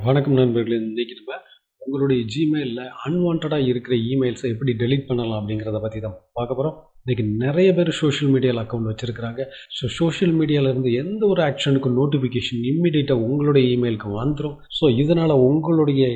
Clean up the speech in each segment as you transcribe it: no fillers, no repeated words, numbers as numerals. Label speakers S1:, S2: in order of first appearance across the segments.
S1: வணக்கம் நண்பர்களே. இன்றைக்கி நம்ம உங்களுடைய ஜிமெயிலில் அன்வான்டாக இருக்கிற இமெயில்ஸை எப்படி டெலீட் பண்ணலாம் அப்படிங்கிறத பற்றி தான் பார்க்க போகிறோம். இன்றைக்கி நிறைய பேர் சோஷியல் மீடியாவில் அக்கௌண்ட் வச்சுருக்கிறாங்க. ஸோ சோஷியல் மீடியாவிலேருந்து எந்த ஒரு ஆக்ஷனுக்கும் நோட்டிஃபிகேஷன் இம்மிடியேட்டாக உங்களுடைய இமெயிலுக்கு வந்துடும். ஸோ இதனால் உங்களுடைய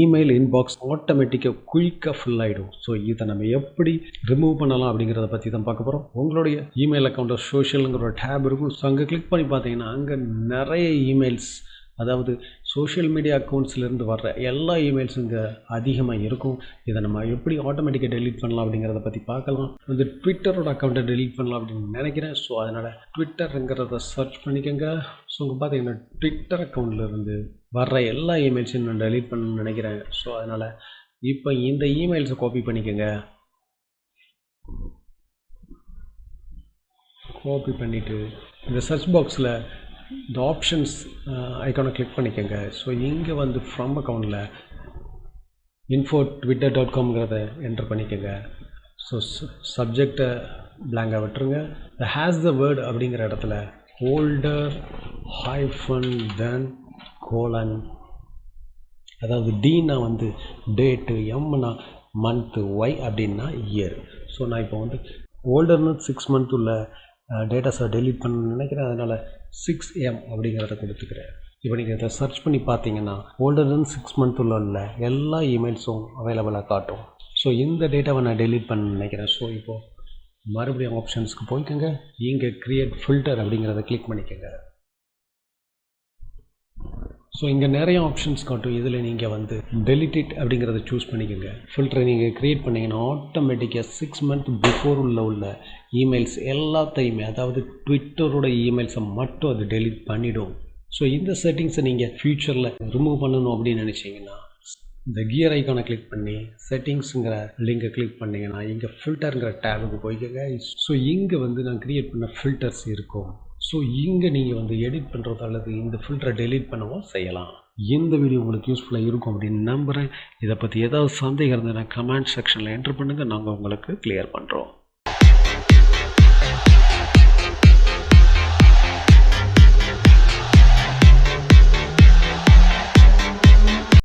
S1: இமெயில் இன்பாக்ஸ் ஆட்டோமேட்டிக்காக குயிக்காக ஃபில் ஆகிடும். ஸோ இதை நம்ம எப்படி ரிமூவ் பண்ணலாம் அப்படிங்கிறத பற்றி தான் பார்க்க போகிறோம். உங்களுடைய இமெயில் அக்கௌண்ட்டை சோஷியலுங்கிற ஒரு டேப் இருக்கும். ஸோ அங்கே கிளிக் பண்ணி பார்த்தீங்கன்னா அங்கே நிறைய இமெயில்ஸ், அதாவது சோஷியல் மீடியா அக்கௌண்ட்ஸ்லேருந்து வர்ற எல்லா இமெயில்ஸும் இங்கே அதிகமாக இருக்கும். இதை நம்ம எப்படி ஆட்டோமேட்டிக்காக டெலீட் பண்ணலாம் அப்படிங்கிறத பற்றி பார்க்கலாம். வந்து ட்விட்டரோட அக்கௌண்ட்டை டெலீட் பண்ணலாம் அப்படின்னு நினைக்கிறேன். ஸோ அதனால் ட்விட்டருங்கிறத சர்ச் பண்ணிக்கோங்க. ஸோ இங்கே பார்த்தீங்கன்னா ட்விட்டர் அக்கௌண்ட்லேருந்து வர்ற எல்லா இமெயில்ஸையும் நான் டெலீட் பண்ணணும்னு நினைக்கிறேன். ஸோ அதனால் இப்போ இந்த இமெயில்ஸை காப்பி பண்ணிக்கோங்க. காப்பி பண்ணிவிட்டு இந்த சர்ச் பாக்ஸில் இந்த ஆப்ஷன்ஸ் ஐக்கானை கிளிக் பண்ணிக்கோங்க. ஸோ இங்கே வந்து ஃப்ரம் அக்கௌண்ட்டில் info.twitter.com என்டர் பண்ணிக்கோங்க. ஸோ சப்ஜெக்டை பிளாங்காக விட்டுருங்க. த ஹேஸ் த வேர்ட் அப்படிங்கிற இடத்துல ஹோல்டர் -then அதாவது டின்னா வந்து டேட்டு, எம்னா மந்த்து, ஒய் அப்படின்னா இயர். ஸோ நான் இப்போ வந்து ஹோல்டர்னு 6 மந்த் உள்ள டேட்டாஸை டெலீட் பண்ண நினைக்கிறேன். அதனால் 6M அப்படிங்கிறத கொடுத்துக்கிறேன். இப்போ நீங்கள் இதை சர்ச் பண்ணி பார்த்தீங்கன்னா ஓல்டர் 6 மந்த் உள்ள எல்லா இமெயில்ஸும் அவைலபிளாக காட்டும். ஸோ இந்த டேட்டாவை நான் டெலீட் பண்ண நினைக்கிறேன். ஸோ இப்போது மறுபடியும் ஆப்ஷன்ஸ்க்கு போய்க்கோங்க. இங்கே க்ரியேட் ஃபில்டர் அப்படிங்கிறத கிளிக் பண்ணிக்கோங்க. ஸோ இங்கே நிறைய ஆப்ஷன்ஸ் காட்டும். இதில் நீங்கள் வந்து டெலிட் இட் அப்படிங்கிறத சூஸ் பண்ணிக்கோங்க. ஃபில்டரை நீங்கள் க்ரியேட் பண்ணிங்கன்னா ஆட்டோமேட்டிக்காக 6 மந்த் பிஃபோர் உள்ள இமெயில்ஸ் எல்லாத்தையுமே, அதாவது ட்விட்டரோட இமெயில்ஸை மட்டும் அது டெலிட் பண்ணிவிடும். ஸோ இந்த செட்டிங்ஸை நீங்கள் ஃப்யூச்சரில் ரிமூவ் பண்ணணும் அப்படின்னு நினச்சிங்கன்னா இந்த கியர் ஐக்கானை கிளிக் பண்ணி செட்டிங்ஸுங்கிற லிங்கை கிளிக் பண்ணிங்கன்னா இங்கே ஃபில்டருங்கிற டேபுக்கு போய்க்கோங்க. ஸோ இங்கே வந்து நான் க்ரியேட் பண்ண ஃபில்டர்ஸ் இருக்கும். ஸோ இங்கே நீங்கள் வந்து எடிட் பண்ணுறது அல்லது இந்த ஃபில்டரை டெலீட் பண்ணவும் செய்யலாம். இந்த வீடியோ உங்களுக்கு யூஸ்ஃபுல்லாக இருக்கும் அப்படின்னு நம்புகிறேன். இதை பற்றி ஏதாவது சந்தேகம் இருந்ததுன்னா கமெண்ட் செக்ஷனில் என்ட்ரு பண்ணுங்கள். நாங்கள் உங்களுக்கு கிளியர் பண்ணுறோம்.